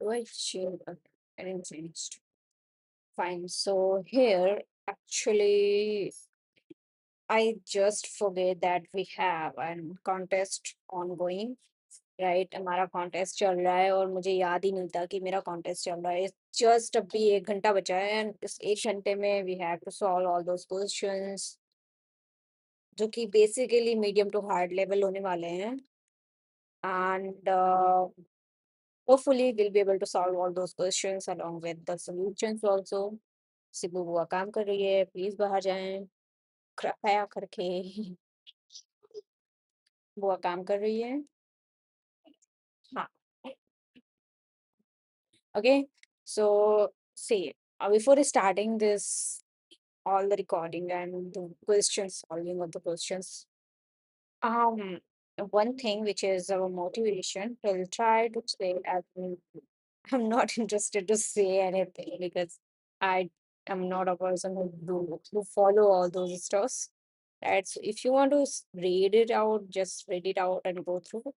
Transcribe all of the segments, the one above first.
do I change? I didn't change. Fine. So here, actually, I just forget that we have an contest ongoing, right? हमारा contest चल रहा है और मुझे याद ही नहीं था कि मेरा contest चल रहा है. Just अभी 1 घंटा बचा है and इस 1 घंटे में we have to solve all those questions जो कि basically medium to hard level होने वाले हैं. And hopefully we'll be able to solve all those questions along with the solutions also. Sibu बुआ काम कर रही है, प्लीज बाहर जाएं कृपया करके. बुआ काम कर रही है. हाँ. Okay, so see, before starting this, all the recording and the questions, solving of the questions, um, one thing which is our motivation, we'll try to say as I'm not interested to say anything because I am not a person who follow all those stuffs. Right? So if you want to read it out, just read it out and go through.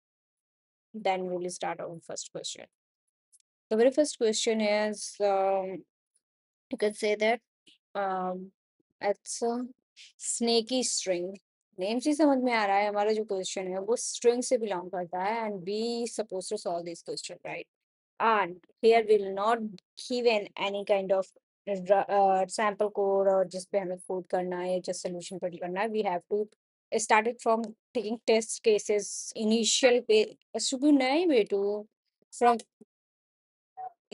Then we'll start our first question. The very first question is you can say that it's a snaky string. Name से समझ में आ रहा है हमारा जो question है वो string से बिलोंग करता है and be suppose to solve this question right. And here will not given any kind of sample code or जिस पे हमें code करना है just solution put करना है. We have to start it from taking test cases initial पे शुभ नहीं बेटू from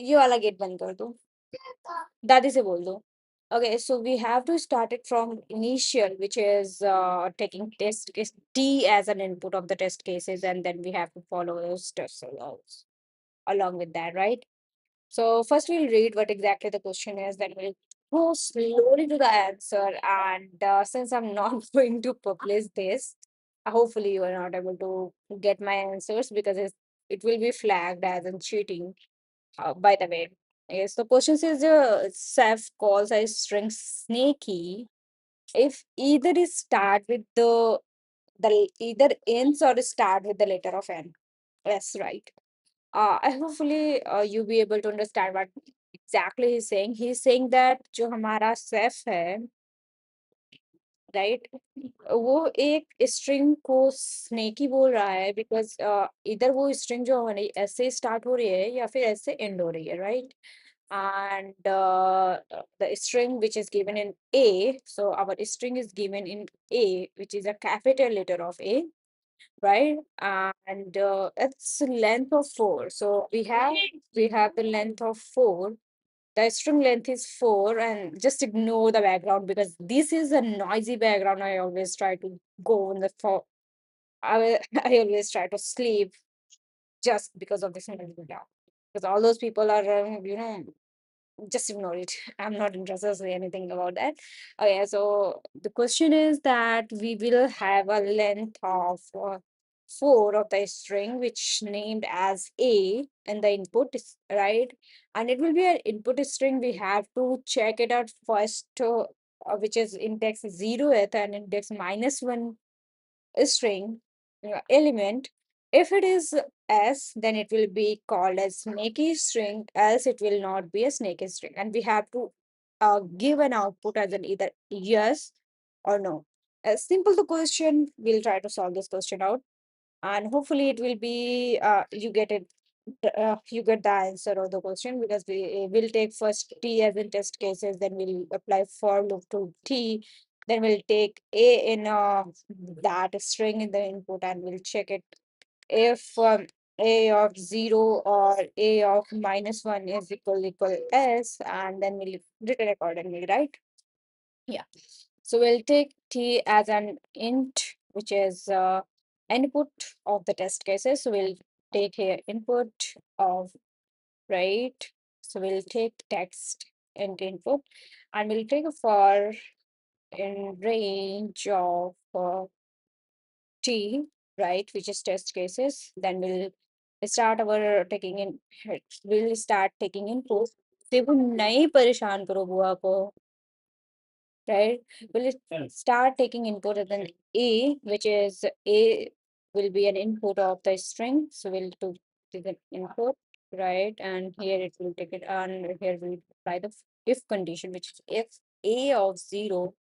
ये वाला गेट बंद कर दो दादी से बोल दो. Okay, so we have to start it from initial, which is taking test case T as an input of the test cases, and then we have to follow those steps along with that, right? So first we'll read what exactly the question is, then we'll go slowly to the answer. And since I'm not going to publish this, hopefully you are not able to get my answers because it will be flagged as in cheating. By the way, yes, the question says Seth calls a string snaky if either is start with the either ends or start with the letter of n. Yes, right. I hopefully you be able to understand what exactly he's saying. He's saying that जो हमारा safe है, right, वो एक string को sneaky बोल रहा है because इधर वो स्ट्रिंग जो हमारी ऐसे स्टार्ट हो रही है या फिर ऐसे एंड हो रही है, right. And the string which is given in A, so our string is given in A, which is a capital letter of A, right? And it's length of 4. So we have the length of 4. The string length is 4, and just ignore the background because this is a noisy background. I always try to go in the for. I always try to sleep just because of this noisy background. Because all those people are, just ignore it. I'm not interested to say anything about that. Okay, so the question is that we will have a length of 4 of the string, which named as A in the input, right? And it will be an input string. We have to check it out first, which is index 0th and index -1 string element. If it is S, then it will be called as snaky string, else it will not be a snaky string. And we have to give an output as an either yes or no. As simple the question, we'll try to solve this question out. And hopefully it will be, you get it, you get the answer of the question because we will take first T as in test cases, then we'll apply for loop to T, then we'll take A in that string in the input and we'll check it if A of 0 or A of -1 is equal S, and then we'll written accordingly, right? Yeah. So we'll take T as an int, which is input of the test cases. So we'll take here input of, right. So we'll take text int input and we'll take a for in range of T, right, which is test cases. Then we'll start our taking in, we'll start taking input. देखो नहीं परेशान करो बुआ को, right? We'll start taking input as an A, which is A will be an input of the string. So we'll do the input. right? And here it will take it, and here we apply the if condition, which is if a of 0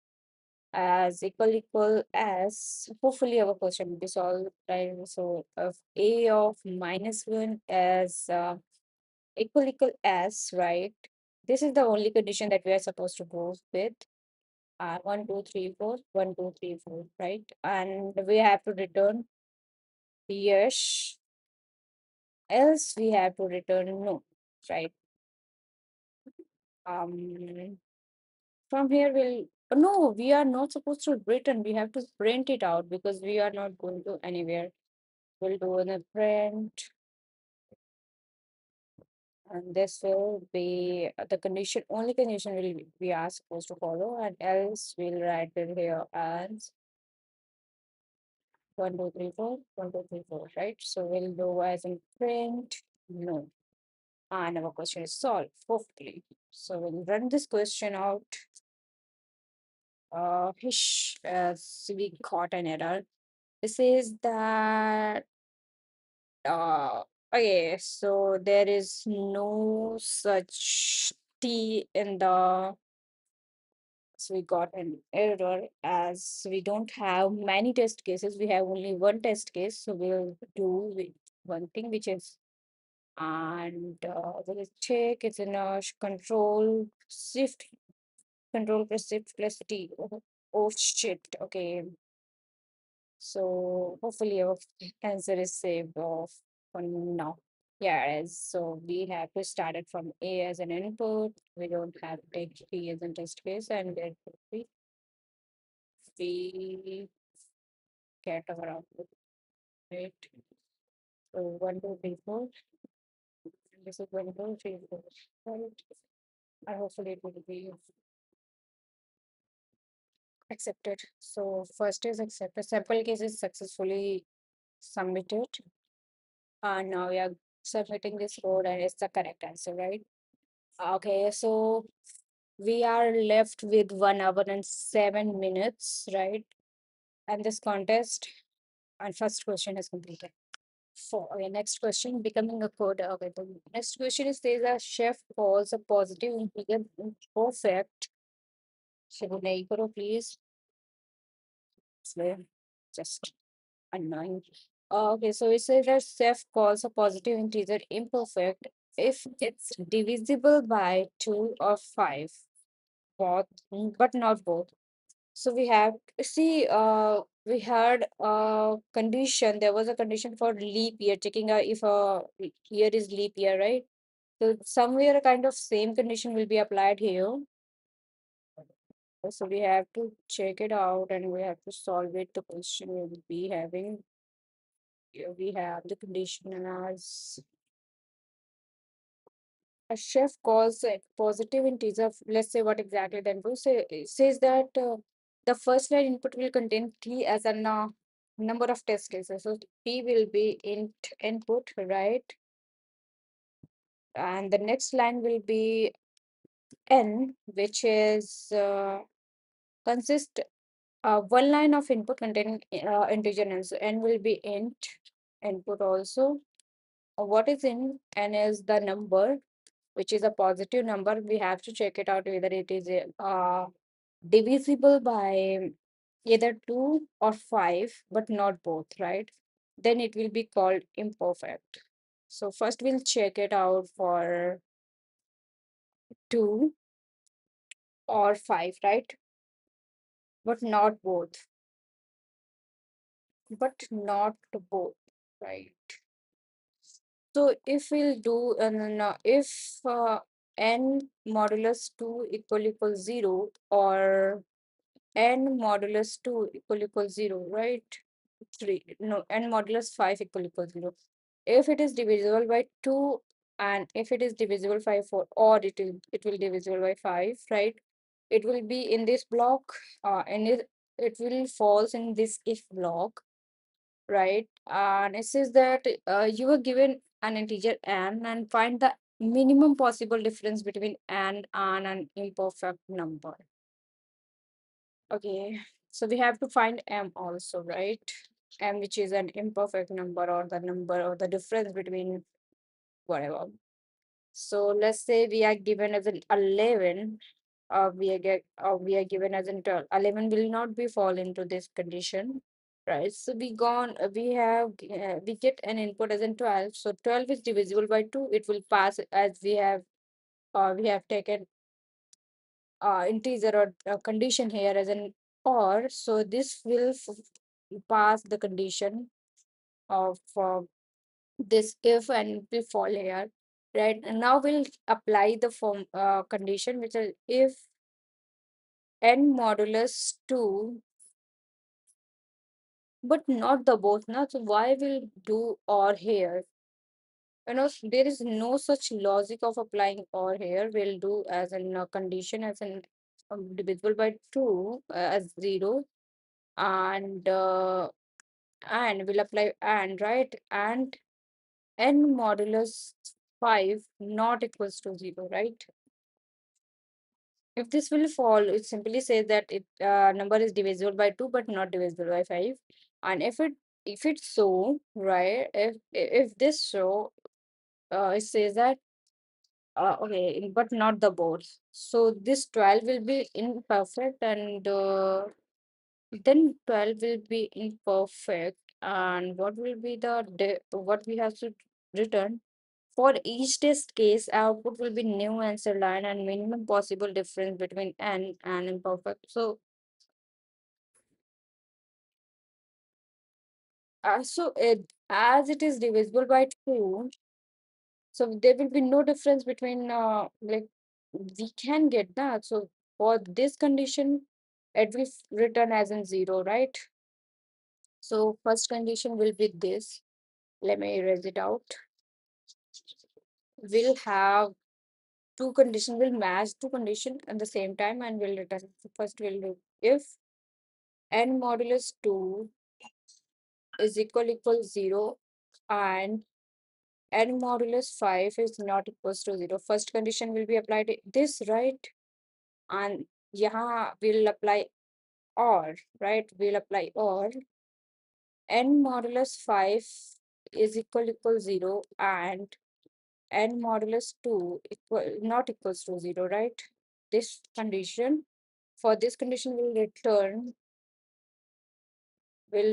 as equal as, hopefully our question will be solved, right? So if a of -1 as equal as, right? This is the only condition that we are supposed to go with. 1, 2, 3, 4, 1, 2, 3, 4, right? And we have to return yes, else we have to return no, right? Um, from here we'll no, we are not supposed to return. We have to print it out because we are not going to anywhere. We'll do in a print, and this will be the condition. Only condition will we are supposed to follow, and else we'll write it here as 1, 2, 3, 4, 1, 2, 3, 4, right? So we'll do as in print no, and our question is solved hopefully. So we'll run this question out. As we got an error. This is that okay, so there is no such t in the, so we got an error as we don't have many test cases, we have only one test case. So we'll do with one thing, which is, and we'll check it's in a control shift, control plus shift plus t. Oh shit, okay. So hopefully our answer is saved off for now. Yeah, so we have to start it from A as an input. We don't have to take B as a test case, and then we get our output, right? So 1, 2, 3, 4. This is 1, 2, 3, 4. Right? And hopefully it will be accepted. So first is accepted. Sample case is successfully submitted. And now we are submitting this code and it's the correct answer, right? Okay, so we are left with 1 hour and 7 minutes, right? And this contest and first question is completed. Okay, next question, becoming a coder. Okay, the next question is says a chef calls a positive integer imperfect. Shibu nahi karo, please. It's just annoying. Okay, so it says that chef calls a positive integer imperfect if it's divisible by 2 or 5, both, but not both. So we have see we had a condition. There was a condition for leap year, checking out if a year is leap year, right? So somewhere a kind of same condition will be applied here. So we have to check it out and we have to solve it. The question will be having, here we have the condition as a chef calls a positive integer let's say what exactly then we say, it says that the first line input will contain t as a number of test cases, so t will be int input, right? And the next line will be n, which is consist one line of input containing integer n, so n will be int input also. What is in n is the number which is a positive number. We have to check it out whether it is divisible by either 2 or 5, but not both, right? Then it will be called imperfect. So first we'll check it out for 2 or 5, right? But not both. But not both, right? So if we'll do if n modulus 2 equal 0 or n modulus 2 equal 0, right? 3, no, n modulus 5 equal 0. If it is divisible by 2 and if it is divisible by 4 or it will divisible by 5, right? It will be in this block, and it will falls in this if block, right? And it says that you were given an integer n and find the minimum possible difference between n and an imperfect number. Okay, so we have to find m also, right? M, which is an imperfect number or the number or the difference between whatever. So let's say we are given as an 11, we are given as an 12. 11 will not be fall into this condition, right? So we get an input as in 12. So 12 is divisible by 2. It will pass as we have taken integer or condition here as an or. So this will pass the condition of this if and it will fall here, right? And now we'll apply the form condition, which is if n modulus 2, but not the both now. So why will do or here? There is no such logic of applying or here. We'll do as an condition as an divisible by 2 as 0, and we'll apply and, right? And n modulus 5 not equals to 0, right? If this will fall, it simply says that it number is divisible by 2 but not divisible by 5. And if it's so, right, if this so, it says that okay, but not the both. So this 12 will be imperfect, and then 12 will be imperfect. And what will be what we have to return? For each test case, output will be new answer line and minimum possible difference between n and imperfect. So, as it is divisible by 2, so there will be no difference between like we can get that. So for this condition, it will return as in 0, right? So first condition will be this. Let me erase it out. We'll have two condition will match two condition at the same time and will return. So first we'll do if n modulus 2 is equal 0 and n modulus 5 is not equals to 0. First condition will be applied this, right? And yeah, we'll apply or, right? We'll apply or n modulus 5 is equal 0 and n modulus 2 not equals to 0, right? This condition, for this condition will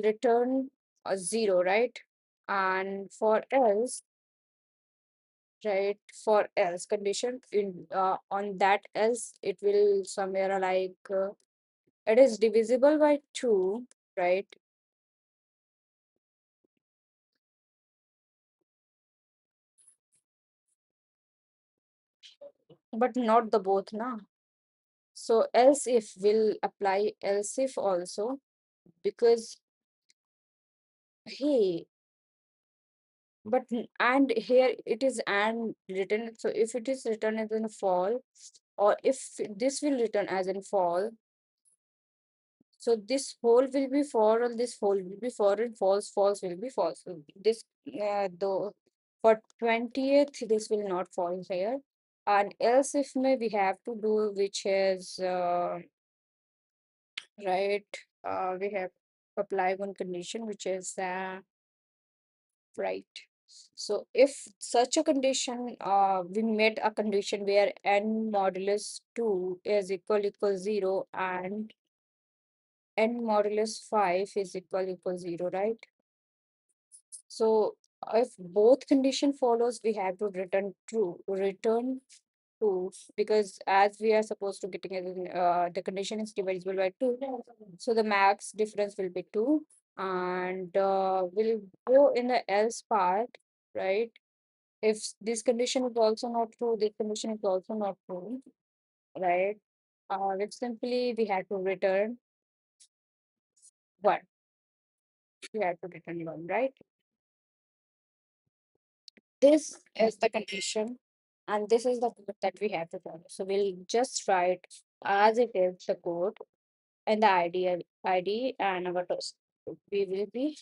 return a 0, right? And for else, right, for else condition in on that else, it will somewhere like it is divisible by 2, right? But not the both now. So else if will apply else if also, because hey, and here it is and written. So if it is written as in fall, or if this will return as in fall, so this whole will be for and this whole will be for and false will be false. So this though for 20th this will not fall here. And else if may we have to do, which is right, we have apply one condition, which is right. So if such a condition, we met a condition where n modulus 2 is equal 0 and n modulus 5 is equal 0, right? So if both condition follows, we have to return true, because as we are supposed to getting it in, the condition is divisible by 2. So the max difference will be 2. And we'll go in the else part, right? If this condition is also not true, this condition is also not true, right? If simply we have to return 1. We have to return 1, right? This is the condition, and this is the code that we have to follow. So we'll just write as it is the code and the ID and our toast. We will be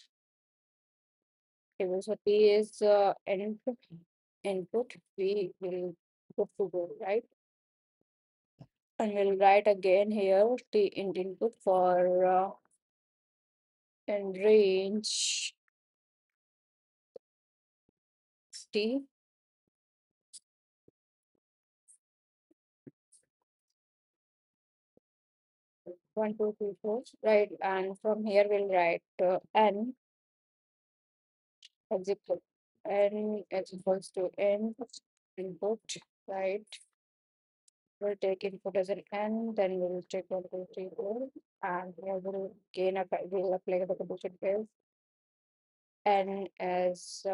able, so T is input. We will go to go, right? And we'll write again here T in input for in range T. 1, 2, 3, 4, right? And from here we'll write n is equal to n input, right? We'll take input as an n, then we'll take 1, 2, 3, 4, and here we'll apply the condition is n as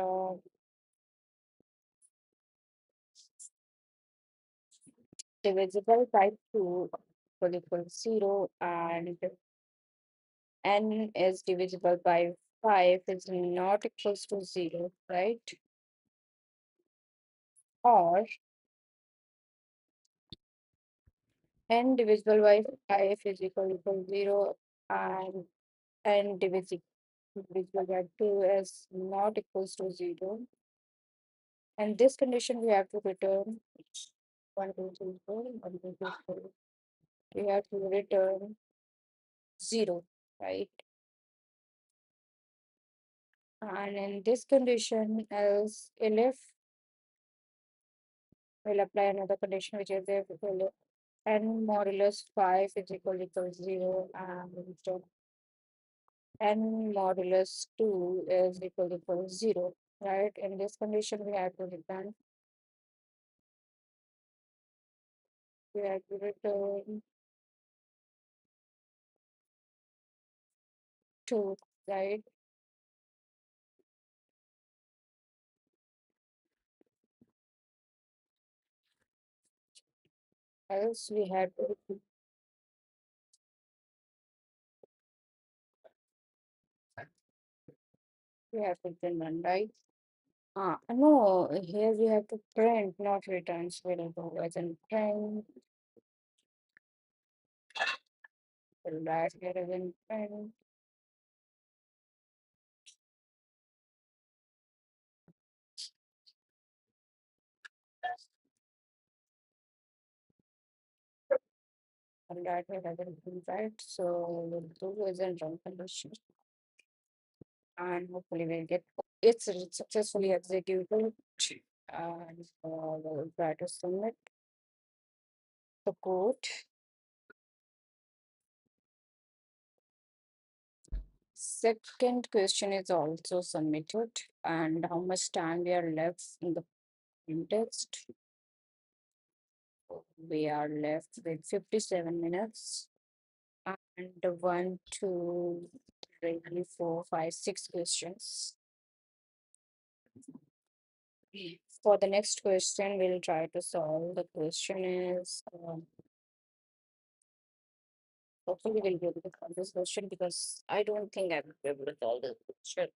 divisible by 2 equal 0, and n is divisible by 5 is not equals to 0, right? Or n divisible by 5 is equal to 0, and n divisible by 2 is not equals to 0. And this condition we have to return 1, 2, 3, 4, 1, 2, 3, 4. We have to return 0, right? And in this condition, else elif will apply another condition, which is if n modulus 5 is equal to 0, and n modulus 2 is equal to 0, right? In this condition, we have to return 2, right? Else we have to return 1, right? No, here we have to print, not return. So we'll go as in print, we'll write here as in print, and write here as in print, right? So we'll do as in run condition, and hopefully we'll get it's successfully executed. And we'll try to submit the code. Second question is also submitted, and how much time we are left in the test? We are left with 57 minutes. And 1, 2, 3, 4, 5, 6 questions. For the next question, we'll try to solve. The question is, hopefully we'll be able to solve this question, because I don't think I will be able to solve this question.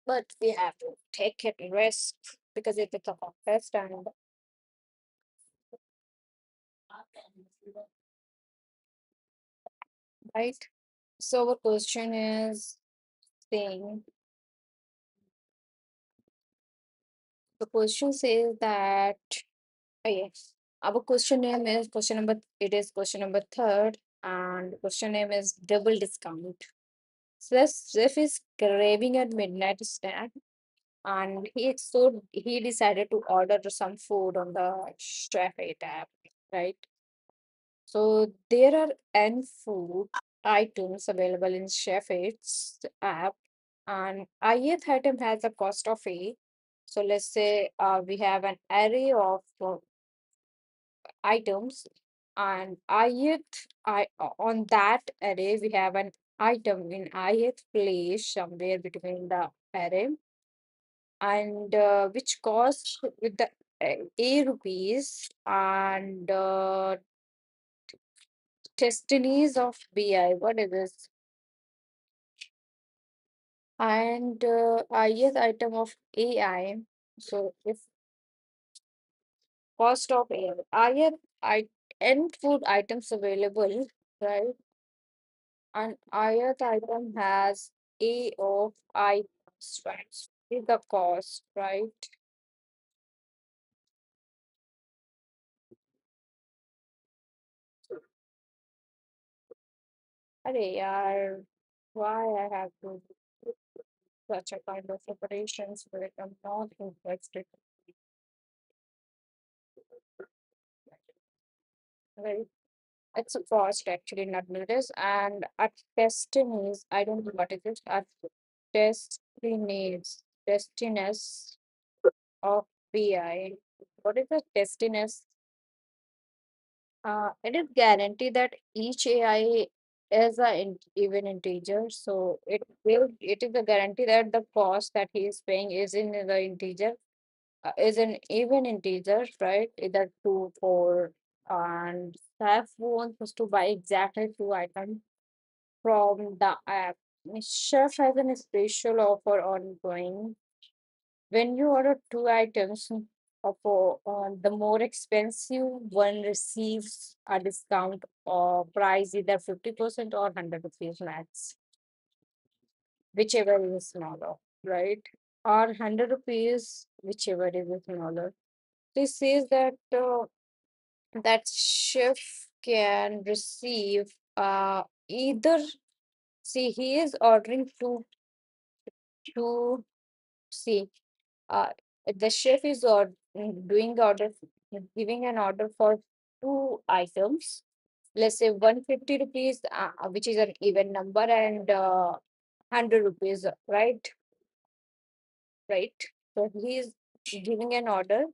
But we have to take it risk, because if it's a contest, and right. So our question is saying, the question says that, oh yes, our question name is question number, it is question number third, and question name is double discount. So Chef is craving at midnight snack, and he decided to order some food on the Chef 8 app, right? So there are n food items available in Chef 8's app, and ith item has a cost of a. So let's say we have an array of items, and on that array we have an item in ith place somewhere between the array, and which costs with the a rupees, and destinies of bi, what is this, and ith item of ai. So if cost of ai, ith I n food items available, right? An ith item has A of I stripes is the cost, right? Arey yaar, why I have to do such a kind of operations where I'm not interested, right? It's a cost actually, not notice. And a testiness, I don't know what it is. A testiness of BI. What is the testiness? It is guarantee that each AI is even integer. So it is a guarantee that the cost that he is paying is in the integer, is an even integer, right? Either 2, 4, and Saf wants us to buy exactly 2 items from the app. Chef has an special offer ongoing. When you order 2 items the more expensive one receives a discount or price either 50% or 100 rupees max, whichever is smaller, right? Or 100 rupees, whichever is smaller. This says that that chef can receive either, see, he is ordering to see, uh, the chef is doing the order, giving an order for 2 items, let's say 150 rupees, which is an even number, and 100 rupees, right? So he is giving an order,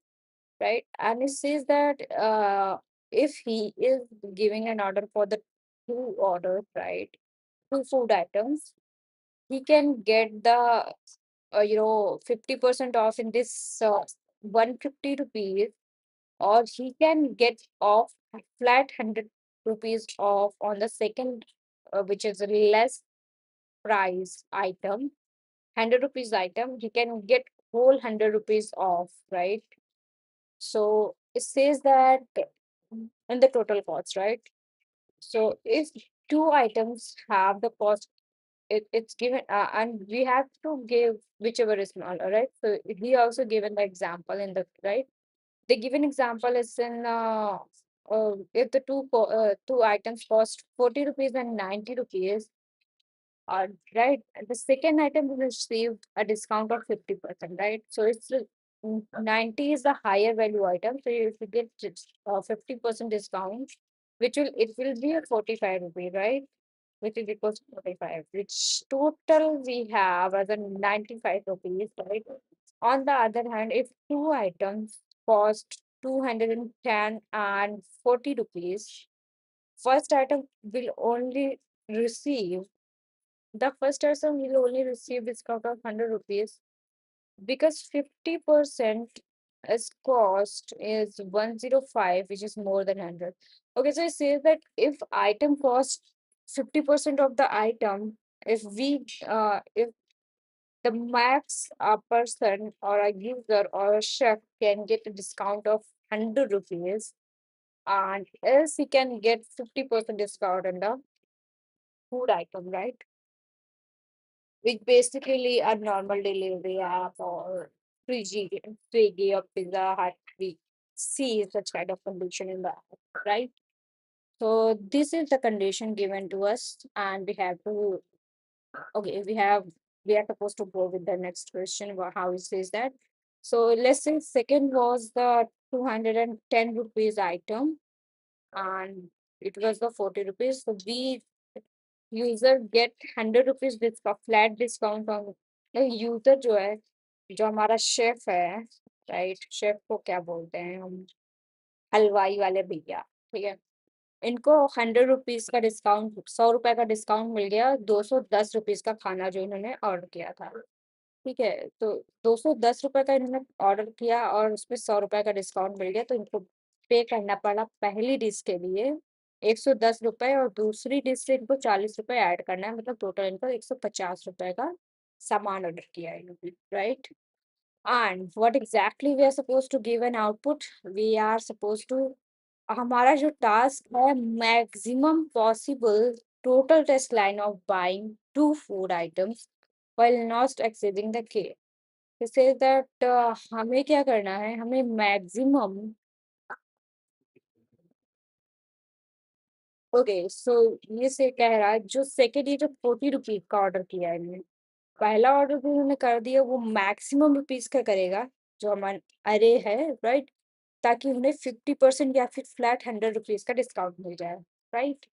right? And it says that if he is giving an order for the 2 orders, right? 2 food items, he can get the 50% off in this 150 rupees, or he can get off a flat 100 rupees off on the second, which is a less price item, 100 rupees item, he can get whole 100 rupees off, right? So it says that in the total cost, right? So if 2 items have the cost, it's given, and we have to give whichever is smaller, right? So he also given the example in the right. The given example is in if the two items cost 40 rupees and 90 rupees, right? The second item will receive a discount of 50%, right? So 90 is the higher value item. So if you get 50% discount, it will be a 45 rupee, right? Which is equals to 45, which total we have as a 95 rupees, right? On the other hand, if 2 items cost 210 and 40 rupees, first item will only receive the first person will only receive discount of 100 rupees, because 50% is cost is 105, which is more than 100. Okay, so it says that if item cost 50% of the item, if the max a person or a user or a chef can get a discount of 100 rupees, and else he can get 50% discount on the food item, right? Which basically a normal delivery app or Swiggy or Pizza Hut, we see such kind of condition in the app, right? So this is the condition given to us, and we have to, okay, we are supposed to go with the next question, how it says that. So let's say second was the 210 rupees item, and it was the 40 rupees. So we user get 100 rupees flat discount on user जो है, जो हमारा chef है, right? Chef को क्या बोलते हैं हम? हलवाई वाले भैया, ठीक है? इनको 100 रुपीज का डिस्काउंट, 100 रुपए का डिस्काउंट मिल गया 210 रुपीज का खाना जो इन्होंने ऑर्डर किया था, ठीक है? तो 210 रुपए का इन्होंने ऑर्डर किया और उसमें 100 रुपए का डिस्काउंट मिल गया, तो इनको पे करना पड़ा पहली डिश के लिए 110 रुपए, और दूसरी डिश से इनको 40 रुपए ऐड करना है, मतलब टोटल इनको 150 रुपए का सामान ऑर्डर किया है इन्होंने, right? And what exactly we are suppose to give an output, we are suppose to, हमारा जो टास्क है, maximum possible total taste line of buying 2 food items while not exceeding the K. It says that हमें क्या करना है, हमें maximum, okay, सो ये से कह रहा है जो सेकेंड, ये जो 40 रुपीज का ऑर्डर किया है इन्होंने, पहला ऑर्डर भी उन्होंने कर दिया, वो मैक्सिमम रुपीज का करेगा जो हमारा अरे है, राइट? ताकि उन्हें 50% या फिर फ्लैट 100 रुपीज का डिस्काउंट मिल जाए। राइट?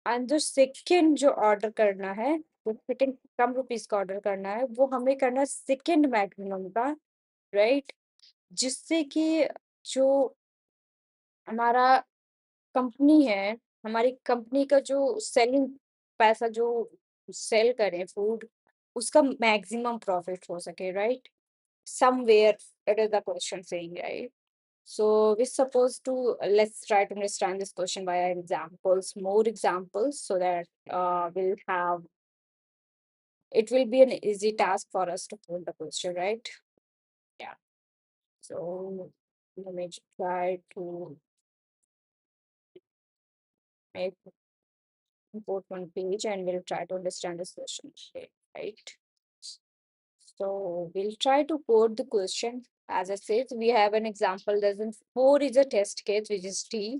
एंड जो सेकंड जो ऑर्डर करना है, जो सेकंड कम रुपीस का ऑर्डर करना है, वो हमें करना है सेकंड मैक्सिमम का, राइट? जिससे कि जो हमारा कंपनी है, हमारी कंपनी का जो सेलिंग पैसा जो सेल करें फूड, उसका मैक्सिमम प्रॉफिट हो सके, right? Somewhere it is the question saying, right? So we supposed to let's try to understand this question by examples, more examples, so that we'll have it will be an easy task for us to put the question, right? Yeah. So let me try to make import one page and we'll try to understand this question, okay, right? So we'll try to code the question. As I said, we have an example. There's in four is a test case, which is T.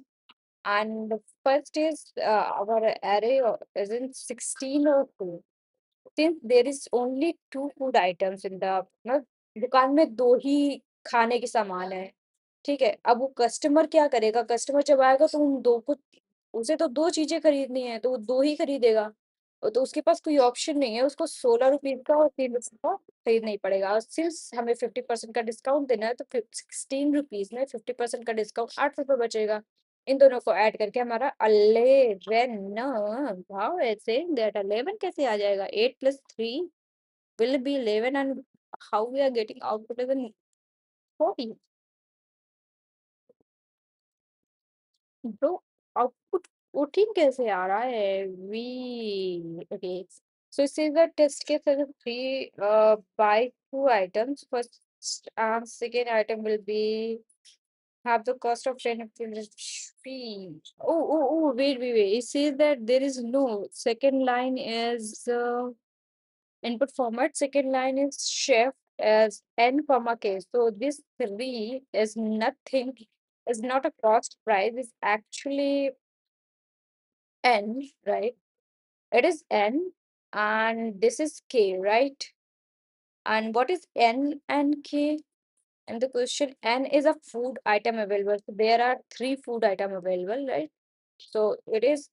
And the first is our array is in 16 or 2. Since there is only two food items in the ना दुकान में दो ही खाने के सामान है, ठीक है? अब वो कस्टमर क्या करेगा? कस्टमर जब आएगा तो उन दो को उसे तो 2 चीज़ें खरीदनी है, तो वो 2 ही खरीदेगा। तो उसके पास कोई ऑप्शन नहीं है, उसको ₹16 का और ₹3 का खरीदना ही पड़ेगा और सिंस हमें 50% का डिस्काउंट देना है, तो फिर ₹16 में 50% का डिस्काउंट ₹8 बचेगा। इन दोनों को ऐड करके हमारा 11 वाओ! इट्स सेइंग दैट 11 कैसे आ जाएगा? 8 + 3 will be 11 and how we are getting output is in 14? Bro output 14 कैसे आ रहा है? We okay so it says that test case has three buy two items. First and second item will be have the cost of 10 fee. Wait. It says that there is no second line is input format. Second line is chef as n comma k. So this three is nothing, is not a cost price. It's actually n, right? It is n and this is k, right? And what is n and k? And the question n is a food item available. So there are three food item available, right? So it is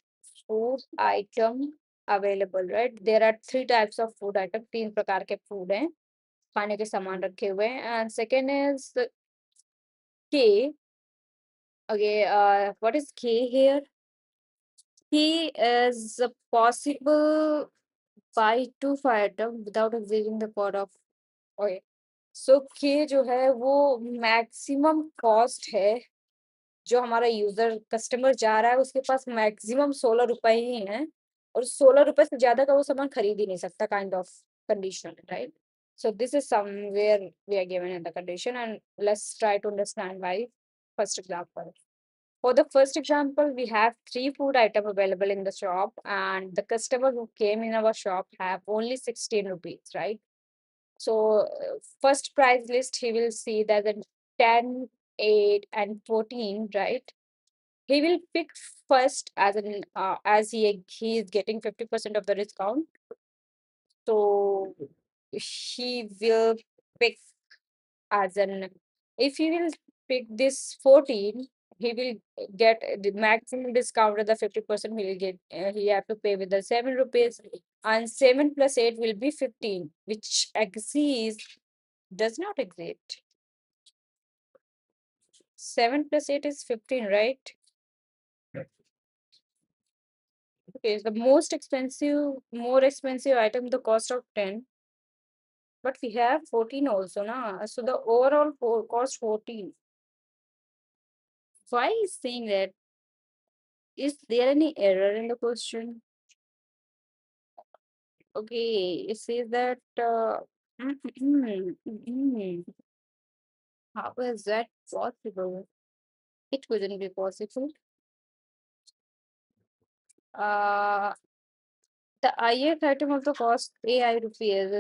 food item available, right? There are three types of food item. तीन प्रकार के food हैं खाने के सामान रखे हुए हैं. And second is K. Okay, what is K here? K is a possible buy two item without exceeding the quota of. Okay. सो के जो है वो मैक्सिमम कॉस्ट है जो हमारा यूजर कस्टमर जा रहा है उसके पास मैक्सिमम ₹16 ही है और ₹16 से ज्यादा का वो सामान खरीद ही नहीं सकता kind of condition right so this is somewhere we are given in the condition and let's try to understand why first example for the first example we have three food item available in the shop and the customer who came in our shop have only 16 rupees right. So first price list he will see that the 10, 8 and 14, right? He will pick first as an as he is getting 50% of the discount. So he will pick as an if he will pick this 14, he will get the maximum discount of the 50% he will get he have to pay with the ₹7 and 7 plus 8 will be 15 which exceeds does not exist. 7 plus 8 is 15, right? Okay, the more expensive item, the cost of 10. But we have 14 also, na? So the overall cost 14. Why is saying that? Is there any error in the question? Okay, it says that how is that possible? It couldn't be possible. Uh, the IF item of the cost AI rupees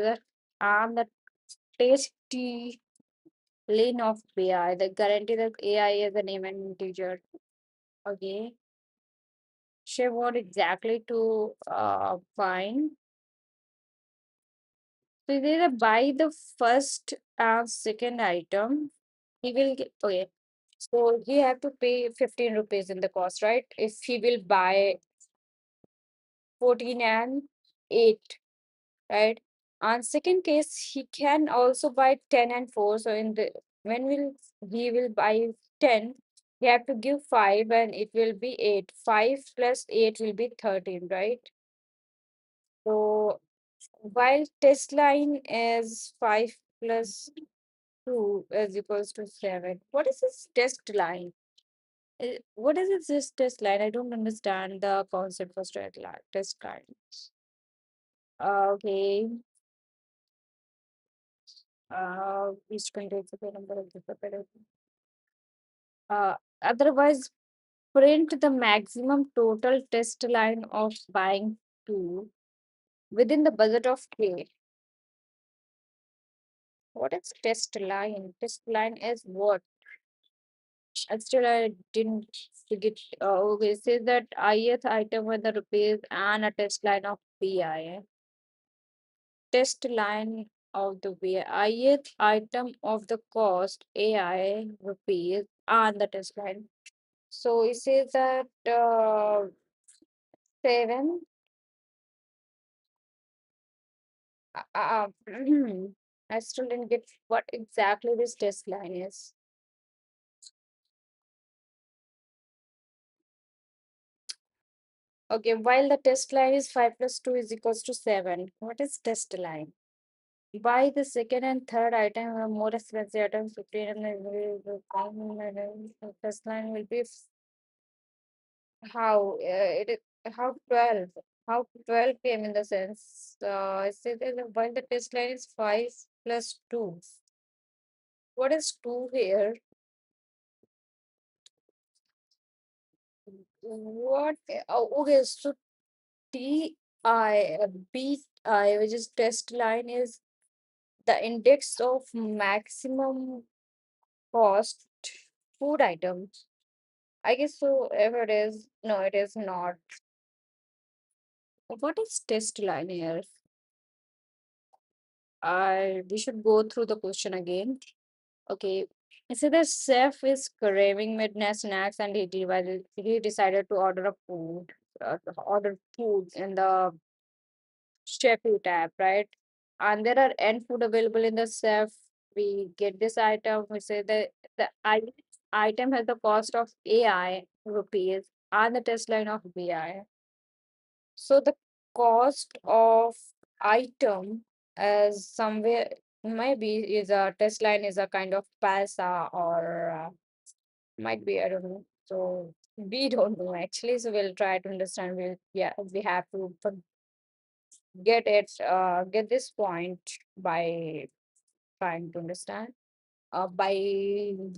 and the tasty lane of AI. The guarantee that AI is a name and integer. Okay. Share what exactly to find. So either buy the first and second item. He will get okay. So he have to pay 15 rupees in the cost, right? If he will buy 14 and 8, right? On second case, he can also buy 10 and 4. So in the when will he will buy 10, he have to give 5 and it will be 8. 5 plus 8 will be 13, right? So while test line is 5 plus 2 is equals to 7. What is this test line? What is this test line? I don't understand the concept for test line. Okay. Each contains the number of the separate. Otherwise, print the maximum total test line of buying two within the budget of K. What is test line? Test line is what? Still, I didn't forget. Okay, it says that ith item with the rupees and a test line of BI. Test line of the BI. Ith item of the cost AI rupees and the test line. So it says that 7. I still didn't get what exactly this test line is. Okay, while the test line is 5 plus 2 is equals to 7. What is test line? Buy the second and third item are more expensive items 15 and the test line will be how it is how 12 how 12 came in the sense it says that while the test line is 5 plus 2. What is 2 here? What? Oh, okay, so BI, which is test line, is the index of maximum cost food items. I guess so. If it is, no, it is not. What is test line here? I We should go through the question again. Okay. So the chef is craving midnight snacks and he decided to order food in the chef tab, right? And there are end food available in the chef. We get this item. We say that item has the cost of AI rupees and the test line of BI. So the cost of item is somewhere maybe is a test line is a kind of paisa or might be I don't know. So we don't know actually. So we'll try to understand. We have to get this point by trying to understand by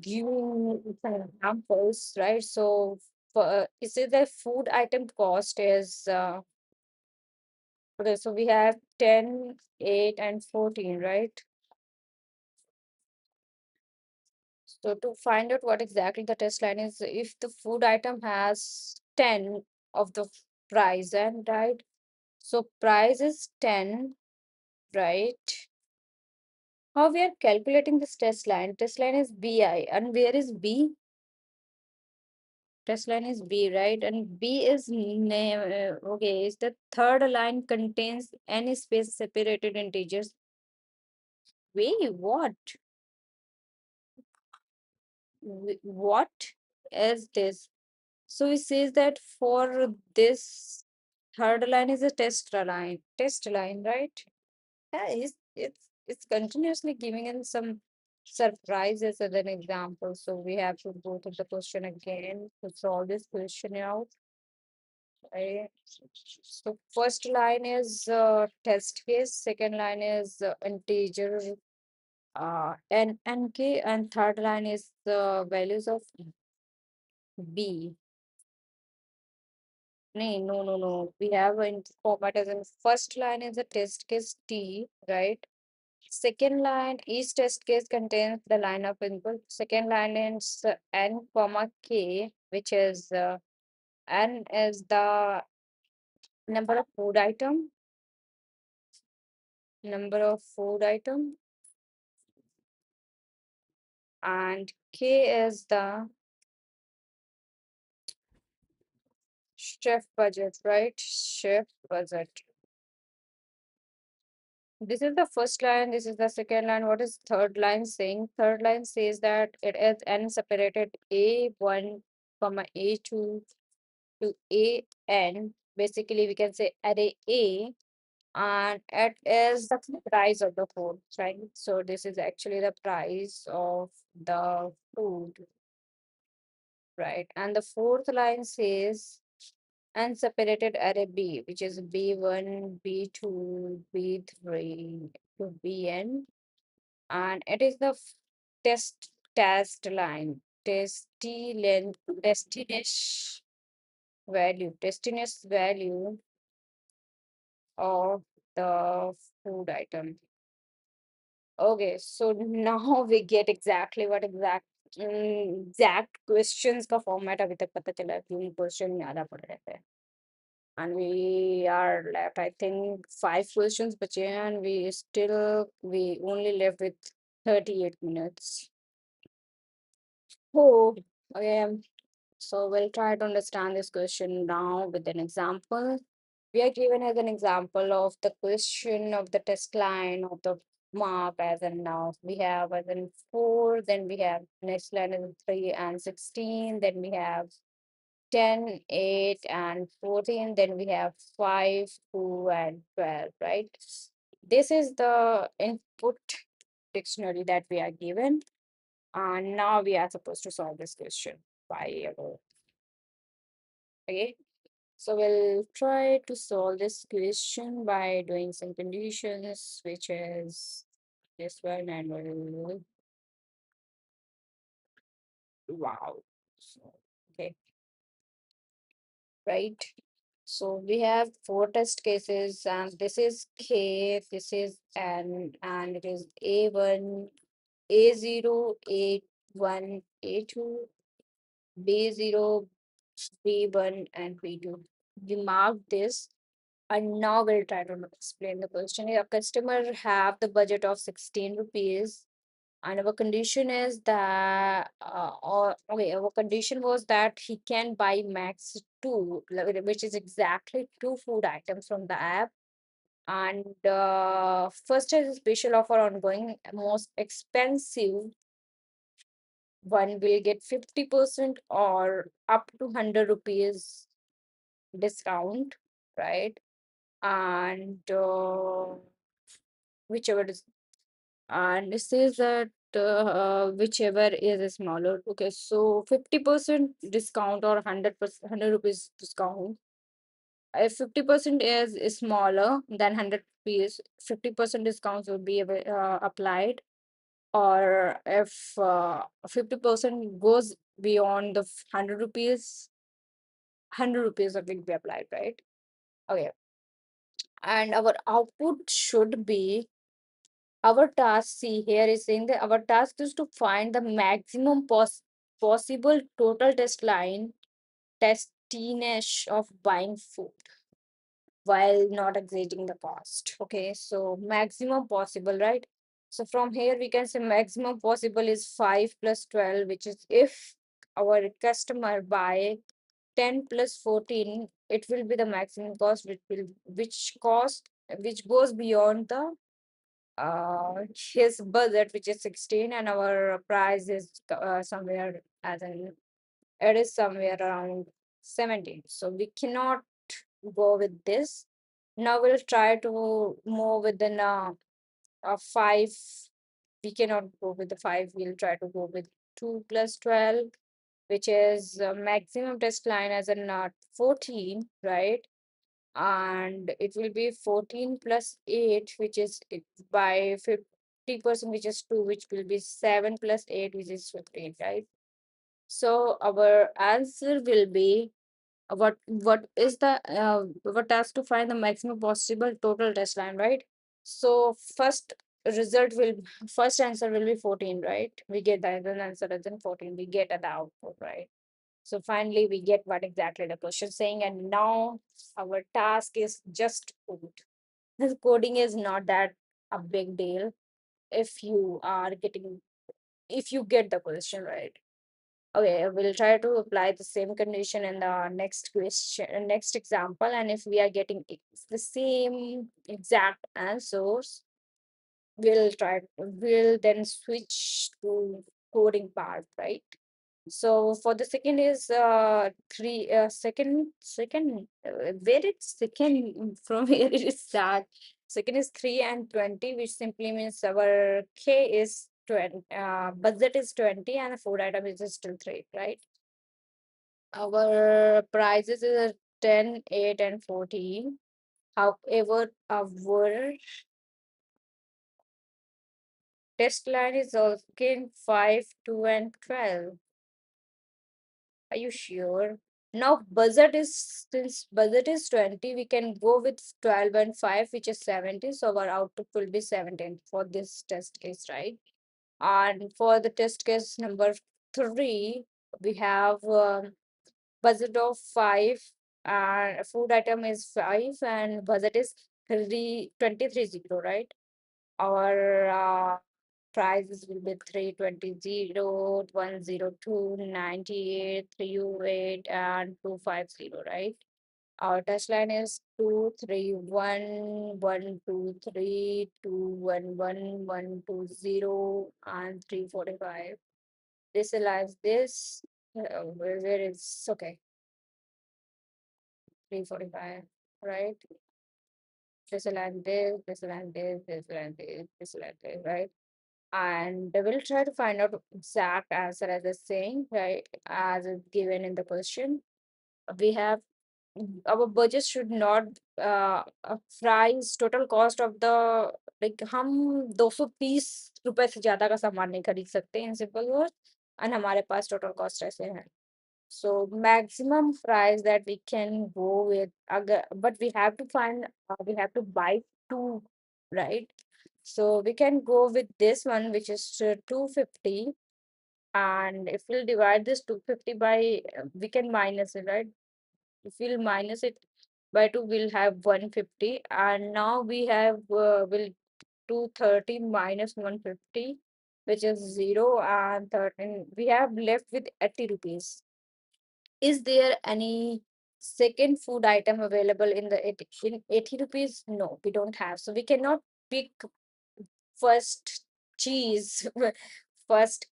giving some examples, right? So for is it the food item cost is okay, so we have 10, 8, and 14, right? So to find out what exactly the test line is, if the food item has 10 of the price and right, so price is 10, right? How we are calculating this test line? Test line is BI, and where is B? Test line is B, right? And B is name. Okay, is the third line contains any space separated integers? Wait, what? What is this? So it says that for this third line is a test line, right? Yeah, it's continuously giving in some surprises as an example. So we have to go to the question again to solve this question out. Right? So first line is test case, second line is integer nk, and third line is the values of b. No. We have in format as in first line is a test case T, right? Second line, each test case contains the line of input. Second line is n comma k, which is n is the number of food item, and k is the chef budget, right? Chef budget. This is the first line, this is the second line. What is third line saying? Third line says that it is n separated A1 comma A2 to AN. Basically, we can say array A, and it is the price of the food, right? So this is actually the price of the food, right? And the fourth line says unseparated array B, which is B1, B2, B3 to Bn, and it is the test line, testy length, testiness value of the food item. Okay, so now we get exactly what exact questions का format अभी तक पता चला है, क्यों question याद आ पड़ रहे थे. And we are left, I think, 5 questions बचे हैं, and we only left with 38 minutes. Oh, okay. So we'll try to understand this question now with an example. We are given as an example of the question of the test line of the mark as in now. We have as in 4, then we have next line is 3 and 16, then we have 10, 8 and 14, then we have 5, 2 and 12, right? This is the input dictionary that we are given. And now we are supposed to solve this question by our, okay. So we'll try to solve this question by doing some conditions, which is this one, and we'll, wow. So, okay, right. So we have 4 test cases, and this is K, this is N, and it is A1, A0, A1, A2, B0, B1, and B2. We mark this. And now we'll try to explain the question. A customer have the budget of 16 rupees, and our condition is that, or okay, our condition was that he can buy max two, which is exactly 2 food items from the app. And first is a special offer ongoing, most expensive one will get 50% or up to 100 rupees discount, right? And whichever is, and it says that whichever is smaller. Okay, so 50% discount or 100%, 100 rupees discount. If 50% is smaller than 100 rupees, 50% discounts will be applied. Or if 50% goes beyond the 100 rupees, 100 rupees will be applied, right? Okay, and our output should be, our task, see here is saying that our task is to find the maximum possible total test line testiness of buying food while not exceeding the cost. Okay, so maximum possible, right? So from here we can say maximum possible is 5 plus 12, which is if our customer buy 10 plus 14, it will be the maximum cost, which goes beyond the his budget, which is 16, and our price is somewhere as in, it is somewhere around 17. So we cannot go with this. Now we'll try to move within a 5. We cannot go with the 5. We'll try to go with 2 plus 12, which is maximum test line as in 14, right? And it will be 14 plus 8, which is by 50%, which is 2, which will be 7 plus 8, which is 15, right? So our answer will be, what is the what task to find the maximum possible total test line, right? So first answer will be 14, right? We get the answer as in 14, we get the output, right? So finally, we get what exactly the question saying, and now our task is just code. This coding is not that a big deal if you are getting, if you get the question right. Okay, we'll try to apply the same condition in the next question, next example, and if we are getting the same exact answers, we'll then switch to coding part, right? So for the second is three second where it's second from where it is start. Second is 3 and 20, which simply means our K is 20, budget is 20 and the food item is still 3, right? Our prices is 10, 8 and 14. However, our test line is also in 5, 2 and 12. Are you sure? Now budget is, since budget is 20, we can go with 12 and 5, which is 17. So our output will be 17 for this test case, right? And for the test case number 3, we have budget of 5 and food item is 5 and budget is 2330, right? Our prices will be 320, 102, 98, 308, and 250, right? Our touchline is 231, 123, 211, 120, and 345. This aligns this. Where is okay, 345, right? This aligns this, this aligns this, this aligns this, this aligns this, right? And we'll try to find out exact answer as a saying, right, as it's given in the question. We have our budget should not price total cost of the, like हम 230 रुपए से ज्यादा का सामान नहीं खरीद सकते in simple word, और हमारे पास टोटल कॉस्ट ऐसे हैं. So maximum price that we can go with, but we have to find, we have to buy two, right? So we can go with this one, which is 250. And if we'll divide this 250 by, we can minus it, right? If we'll minus it by 2, we'll have 150. And now we have, will 230 minus 150, which is 0, and 13. We have left with 80 rupees. Is there any second food item available in the 80 rupees? No, we don't have. So we cannot pick first cheese, first,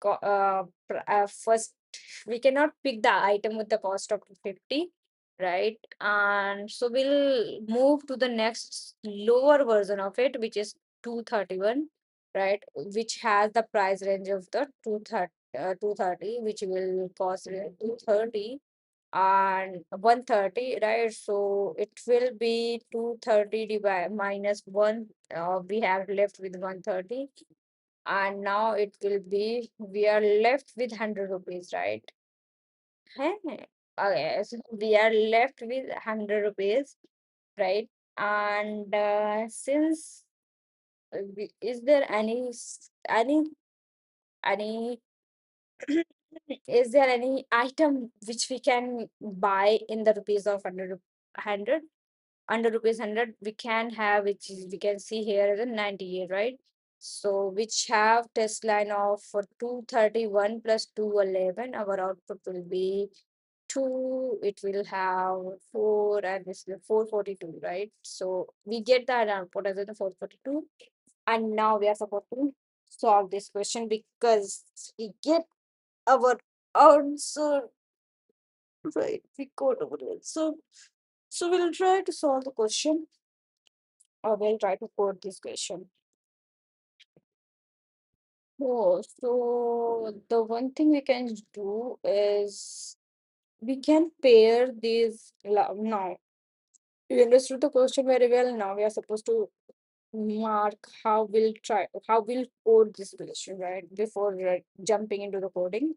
we cannot pick the item with the cost of 50, right? And so we'll move to the next lower version of it, which is 231, right? Which has the price range of the 230, which will cost 230 and 130, right? So it will be 230 divided minus 1. We have left with 130, and now it will be, we are left with 100 rupees, right? Heh. Okay, so we are left with 100 rupees, right? And since is there any is there any item which we can buy in the rupees of 100 under rupees 100, we can have, which is, we can see here is a 98, right? So which have test line of for 231 plus 211, our output will be 2, it will have 4, and this is 442, right? So we get that output as a 442. And now we are supposed to solve this question because we get our answer, right? We got over it. So we'll try to solve the question, or we'll try to code this question. Oh, so the one thing we can do is we can pair these now. You understood the question very well. Now we are supposed to mark how we'll code this question, right? Before jumping into the coding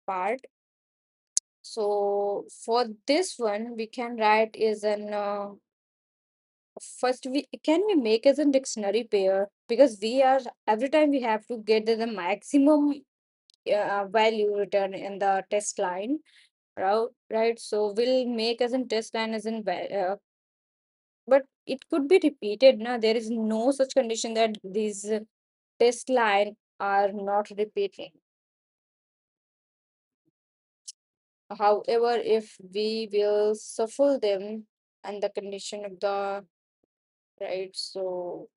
part. So for this one, we can write is an first we make as a dictionary pair, because we are every time we have to get the maximum value return in the test line, right? So we'll make as in test line as in but it could be repeated. Now there is no such condition that these test line are not repeating. However, if we will shuffle them and the condition of the right, so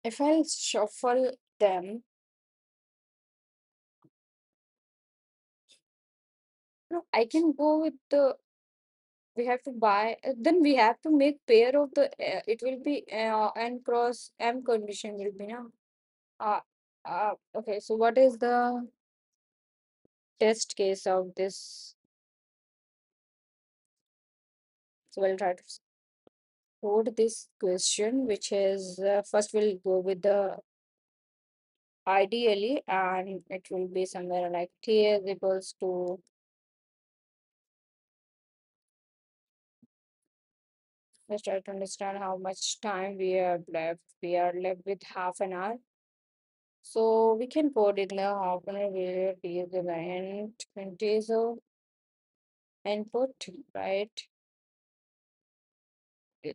if I'll shuffle them, no, I can go with the we have to buy then we have to make pair of the it will be n cross m condition will be now. Okay, so what is the test case of this? So we'll try to code this question, which is first we'll go with the ideally, and it will be somewhere like t is equals to, let's try to understand how much time we have left. We are left with half an hour. So we can code in the half an hour period t is the end 20 so input, right?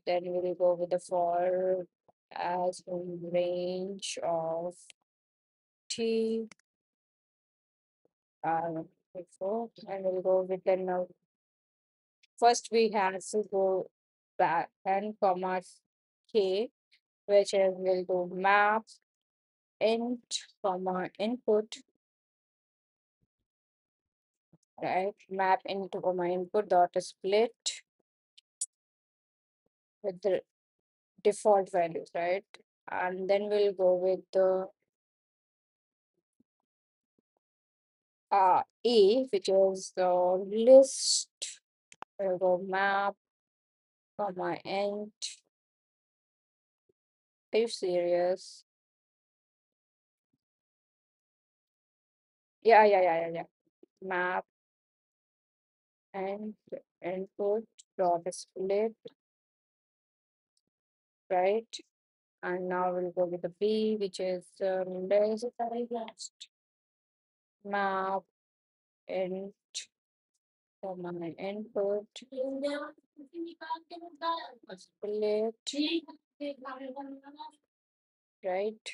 Then we'll go with the for as in range of t before, and we'll go with the now. First we have to go back and comma k, which is we'll do map int comma input, right? Map into comma input dot split with the default values, right? And then we'll go with the E, which is the list. We'll go map, comma, int. Are you serious? Yeah. Map and input dot split, right? And now we'll go with the B, which is list, map, int, comma, input, split, right?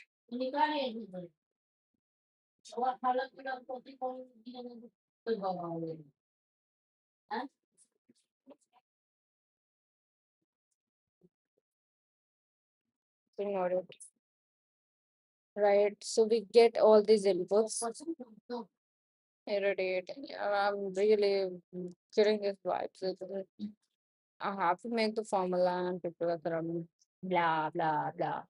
Ignore it. Right. So we get all these inputs. Irritating. Yeah, I'm really getting this vibes. I have to make the formula and people are throwing blah blah blah.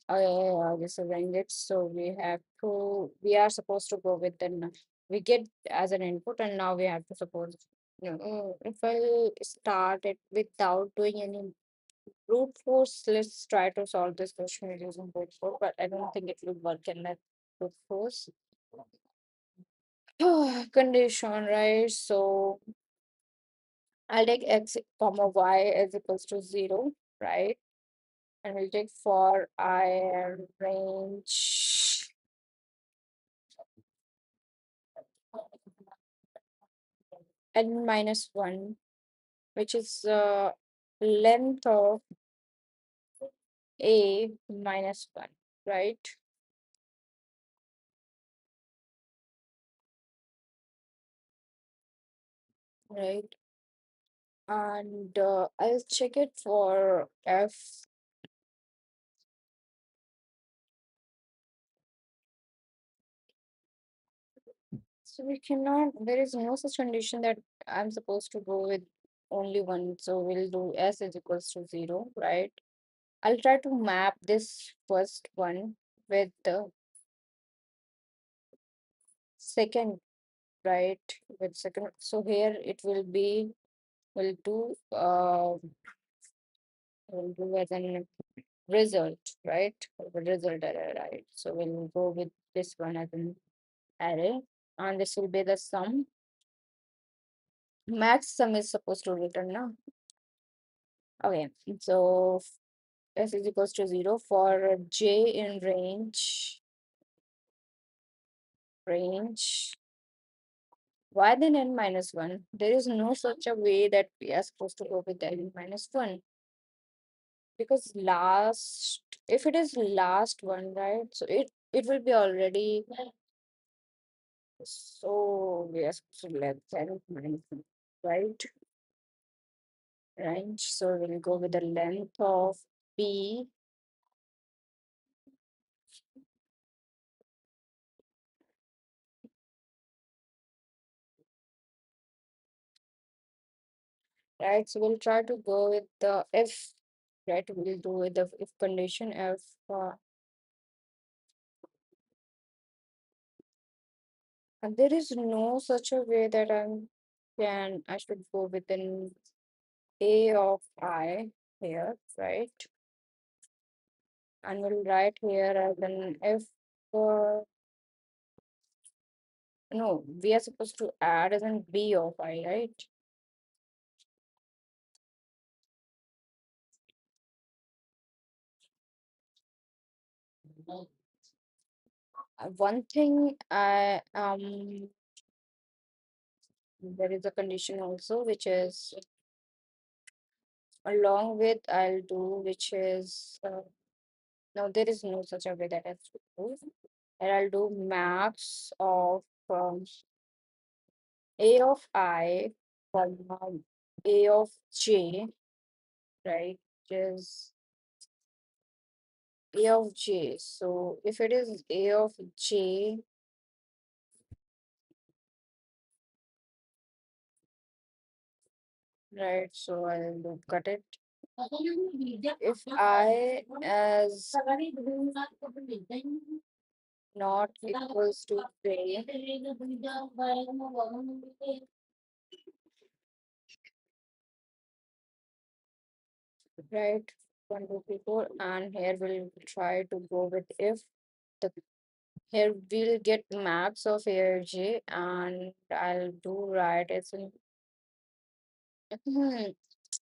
Oh yeah, just arrange it. So we are supposed to go with then we get as an input and now we have to suppose if I start it without doing any brute force, let's try to solve this question using brute force, but I don't think it will work in that brute force. Condition, right? So I'll take x comma y is equals to 0, right? And we'll take for I and range n minus 1, which is length of a minus 1, right? Right. And I'll check it for f. So we cannot, there is no such condition that I'm supposed to go with only one. So we'll do s is equals to 0, right? I'll try to map this first one with the second, right? With second. So here it will be, we'll do, we'll do as an result, right? The result array, right? So we'll go with this one as an array, and this will be the sum. Max sum is supposed to return now. Okay, so s is equals to 0 for j in range y then n minus 1. There is no such a way that we are supposed to go with n minus 1, because last, if it is last one, right? So it will be already So we are supposed to let 10 minus, right? Right. So we'll go with the length of B, right? So we'll try to go with the if, right? We'll do with the if condition if and there is no such a way that I should go within A of I here, right? And we'll write here as an if no, we are supposed to add as an B of I, right? One thing I there is a condition also which is along with I'll do which is no, there is no such a way that I have to do, and I'll do max of A of I comma A of J, right? Which is A of J. So if it is A of J, right? So I'll do cut it. If I as not equals to J, right? 1, 2, 3, 4, and here we'll try to go with if the here we'll get max of ARJ and I'll do right as in hmm,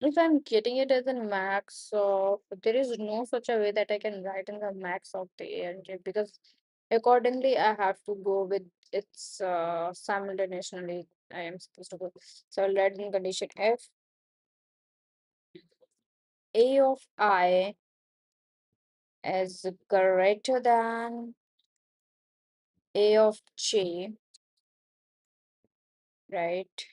if I'm getting it as a max of there is no such a way that I can write in the max of the ARJ because accordingly I have to go with its simultaneously I am supposed to go. So I'll write in condition if A of I is greater than A of J, right?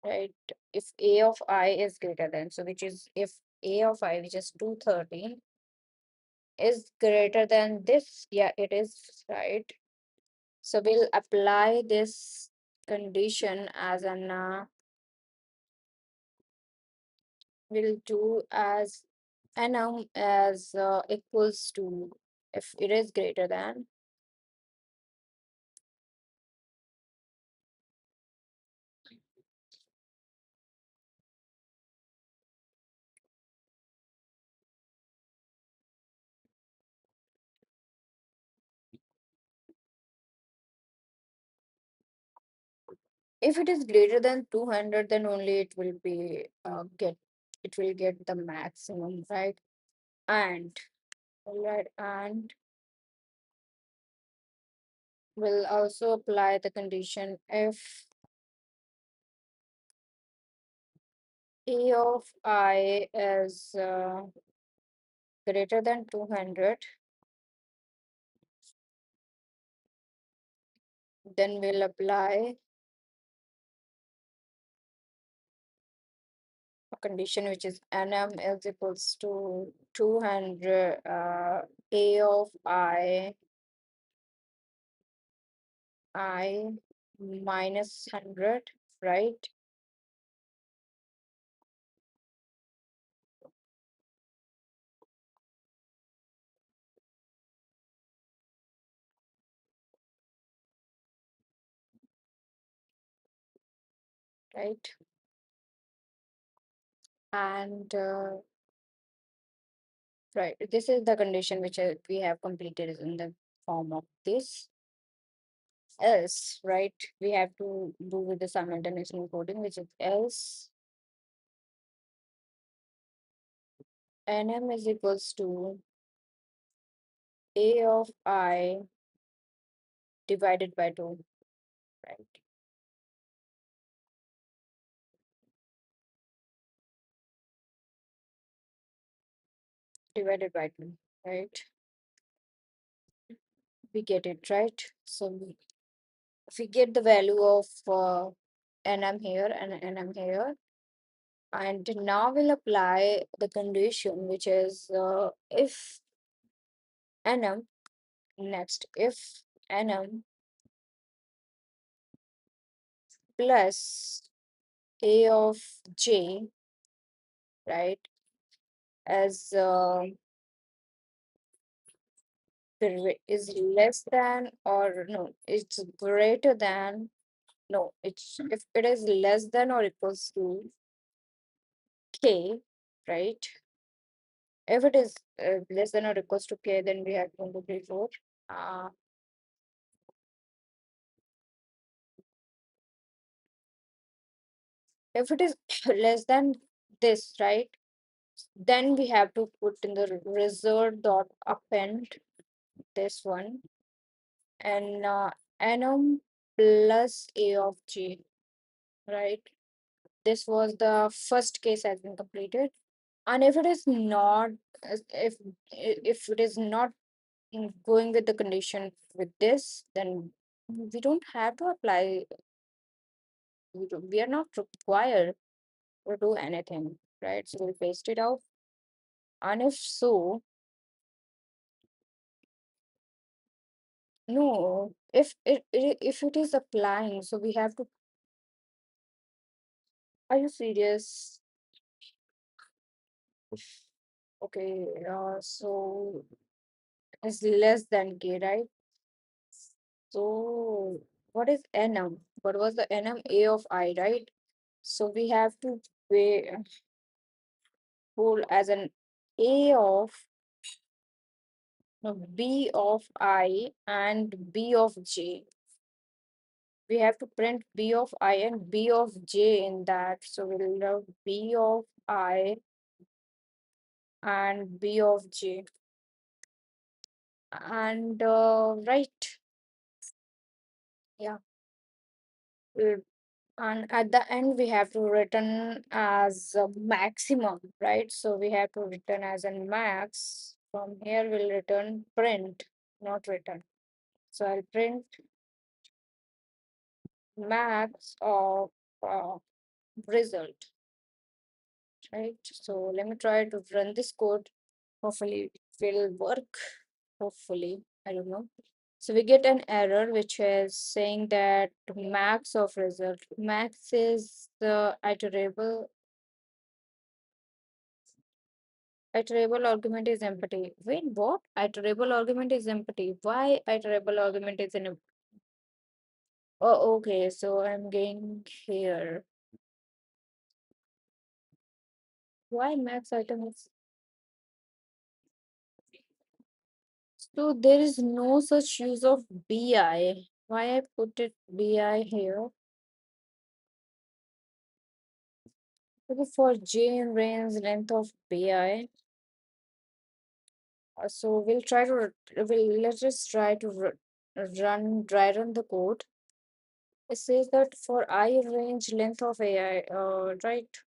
Right. If A of I is greater than, so which is if A of I, which is 230, is greater than this, yeah, it is right. So we'll apply this condition as an, we'll do as num as equals to, if it is greater than, if it is greater than 200, then only it will be, it will get the maximum, right? And, right, and will also apply the condition if A of I is greater than 200, then we'll apply a condition which is nm is equals to 200 A of I minus 100, right? Right. And right, this is the condition which we have completed in the form of this. Else, right? We have to do with the simultaneous encoding, which is else nm is equals to A of I divided by 2, right? Divided by 2, right? we get it, right? So if we get the value of nm here and nm here, and now we'll apply the condition, which is if nm, next if nm plus a of j, right, as is less than, or no, it's greater than, no, it's if it is less than or equals to k, right? If it is less than or equals to k, then we have 1, 2, 3, 4. Uh, if it is less than this, right, then we have to put in the result dot append this one, and nm plus a of j, right? This was the first case has been completed. And if it is not, if it is not going with the condition with this, then we don't have to apply. We are not required to do anything, right? So we paste it out. And if so, no, if it is applying, so we have to. Are you serious? Okay, so it's less than k, right? So what is nm? What was the nm? A of I, right? So we have to pay pull as an a of, no, b of I and b of j. We have to print b of I and b of j in that. So we'll have b of I and b of j. And right, yeah. uh, And at the end, we have to return as a maximum, right? So we have to return as a max. From here, we'll return print, not return. So I'll print max of uh, result, right? So let me try to run this code. Hopefully it will work. Hopefully, I don't know. So we get an error which is saying that max of result. Max is the iterable argument is empty. Wait, what? Iterable argument is empty. Why iterable argument is an oh, okay. So I'm getting here. Why max item is, so there is no such use of bi. Why I put it bi here? Okay, for j in range length of bi. So we'll try to let's just try to dry run the code. It says that for I range length of AI, right?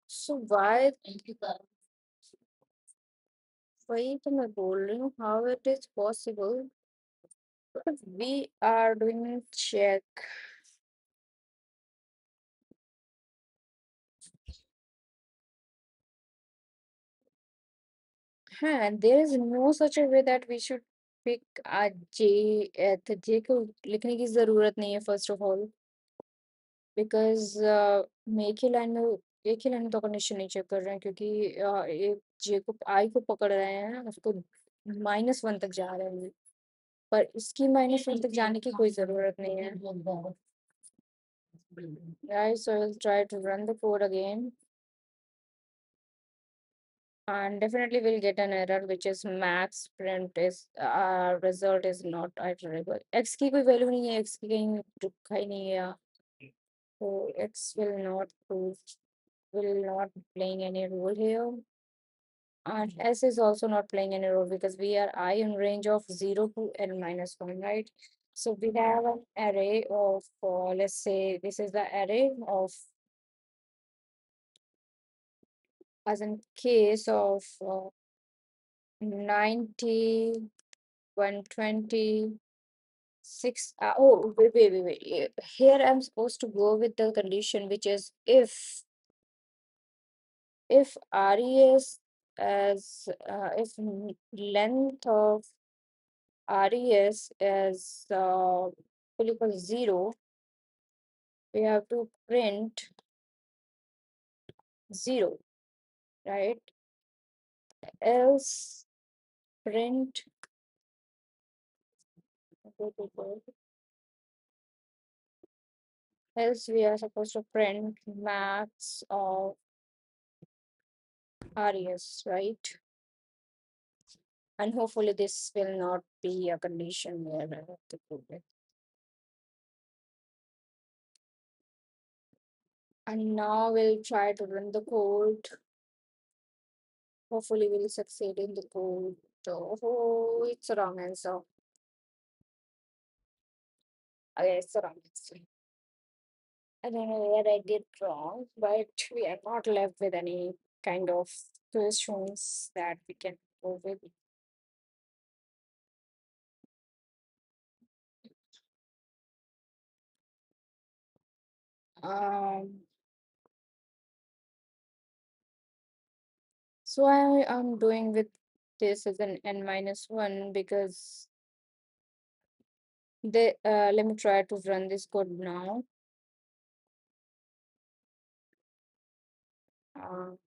So why तो मैं बोल रही हूँ how it is possible? Because we are doing check. हाँ, there is no such a way that we should pick a J. तो J को लिखने की जरूरत नहीं है first of all, because मैं एक ही लाइन में तो कंडीशन नहीं चेक कर रहे हैं, क्योंकि एक J को I को पकड़ रहे हैं, उसको -1 तक जा रहे हैं, पर इसकी -1 तक जाने की कोई जरूरत नहीं है. Guys, so I'll try to run the code again. And definitely we'll get an error which is max print is result is not iterable. X की कोई value नहीं है, X की कहीं रखा ही नहीं है, so X will not playing any role here. And S is also not playing any role because we are I in range of 0 to n-1, right? So we have an array of, let's say this is the array of, as in case of 90, 120, 6. Oh, wait. Here I'm supposed to go with the condition, which is if RES as if length of RES is equal to 0, we have to print 0, right? Else print else we are supposed to print max of RES, right? And hopefully this will not be a condition where I have to prove it. And now we'll try to run the code. Hopefully we'll succeed in the code. Oh, it's a wrong answer. Okay, it's a wrong answer. I don't know where I did wrong, but we are not left with any kind of questions that we can go with. Um, so I am doing with this as an n minus one because let me try to run this code now.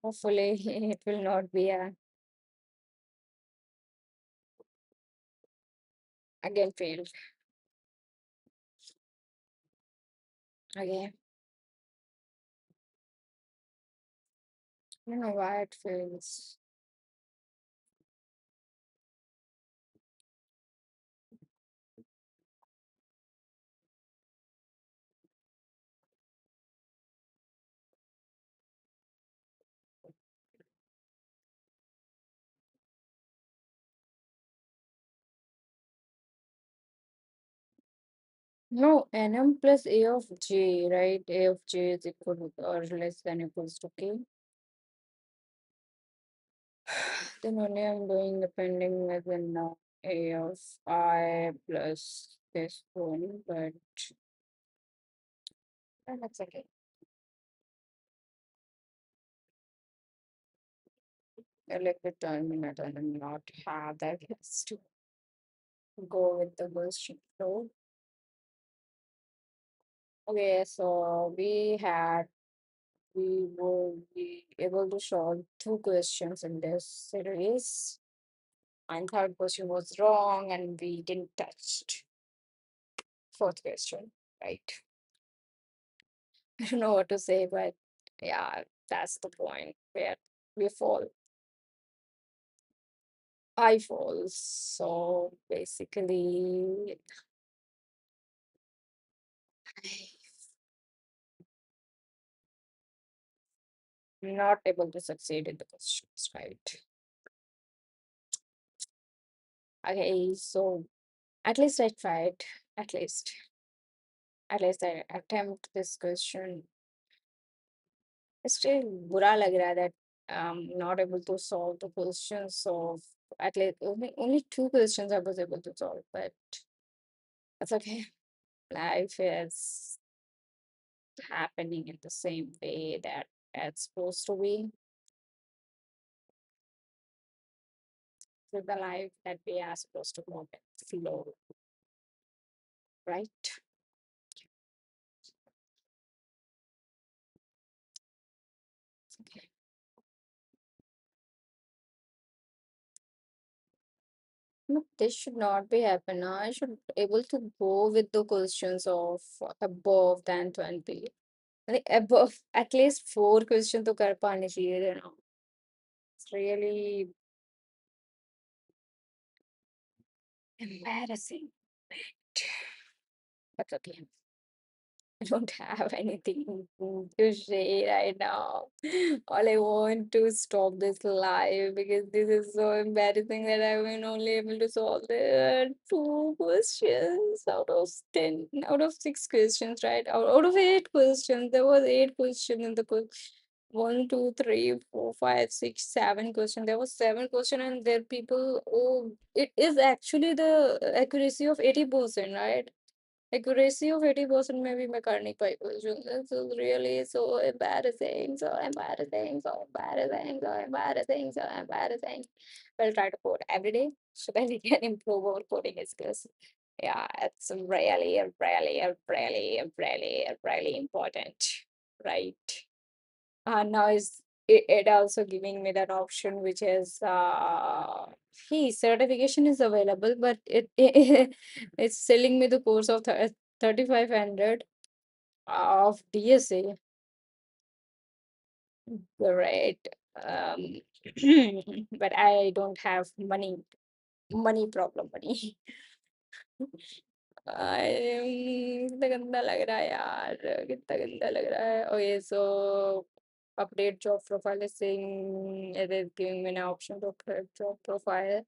Hopefully it will not be a again failed. Okay, I don't know why it fails. No, nm plus a of j, right? A of j is equal to or less than equals to k. Then only I'm doing the pending as in a of I plus this one, but that's okay. A liquid terminator and not have that has to go with the bullshit flow. Okay, so we will be able to solve two questions in this series. And third question was wrong, and we didn't touch fourth question, right? I don't know what to say, but yeah, that's the point where we fall. I fall. So basically, I'm not able to succeed in the questions, right? Okay, so at least I tried. At least, at least I attempt this question. Still बुरा लग रहा है that not able to solve the questions of at least only two questions I was able to solve, but that's okay. Life is happening in the same way that it's supposed to be. With the life that we are supposed to go with flow, right? Okay. No, this should not be happening. I should able to go with the questions of above than 20. Like above at least four questions to कर पाने चाहिए you know. It's really embarrassing. But okay. I don't have anything to say right now. All I want to stop this live because this is so embarrassing that I've been only able to solve the two questions out of 10, out of six questions, right? Out of eight questions. There was eight questions in the quiz. One, two, three, four, five, six, 7 questions. There was 7 question, and there people. Oh, it is actually the accuracy of 80%, right? Accuracy of 80% maybe mechanic pipe. This is really so embarrassing, so embarrassing, so embarrassing, so embarrassing, so embarrassing. We'll try to code every day so that we can improve our coding skills. Yeah, it's really, really, really, really, really important, right? Now is it also giving me that option which is hey, certification is available, but it's selling me the course of 3500 of DSA. Great. Um, but I don't have money problem money. कितना गंदा लग रहा है यार, कितना गंदा लग रहा है. Okay, so update job profile is saying it is giving me an option to update job profile.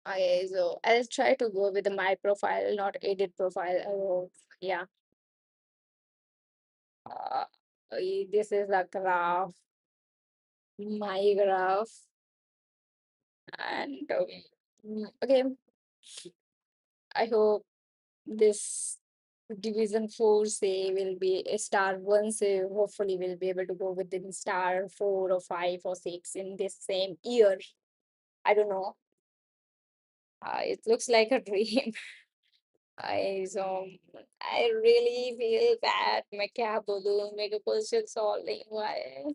Okay, so I'll try to go with my profile, not edit profile. Oh, yeah. Uh, this is a graph, my graph, and okay. I hope this division 4 say will be a star 1 say hopefully we'll be able to go within star 4 or 5 or 6 in this same year. I don't know. It looks like a dream. I really feel bad. मैं क्या बोलूं, मेरे को question solve नहीं हुआ है.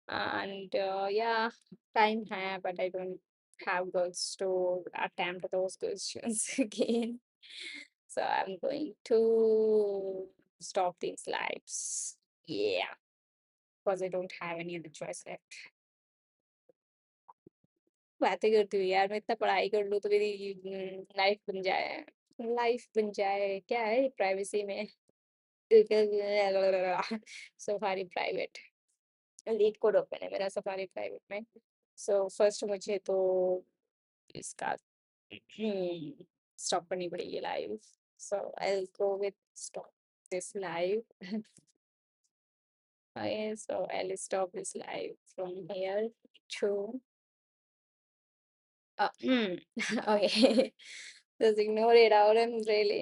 And yeah, time है, but I don't have guts to attempt those questions again. So I'm going to stop these lives. Yeah, because I don't have any other choice left. बातें करती हूँ यार, मैं इतना पढ़ाई कर लूँ तो मेरी लाइफ बन जाए. लाइफ बन जाए क्या है प्राइवेसी में. Safari private leet code open है मेरा सफारी प्राइवेट में. सो फर्स्ट मुझे तो इसका स्टॉप करनी पड़ेगी live. So I go with stop this live. Okay, so I'll stop this live from here to okay. Just ignore it out. I'm really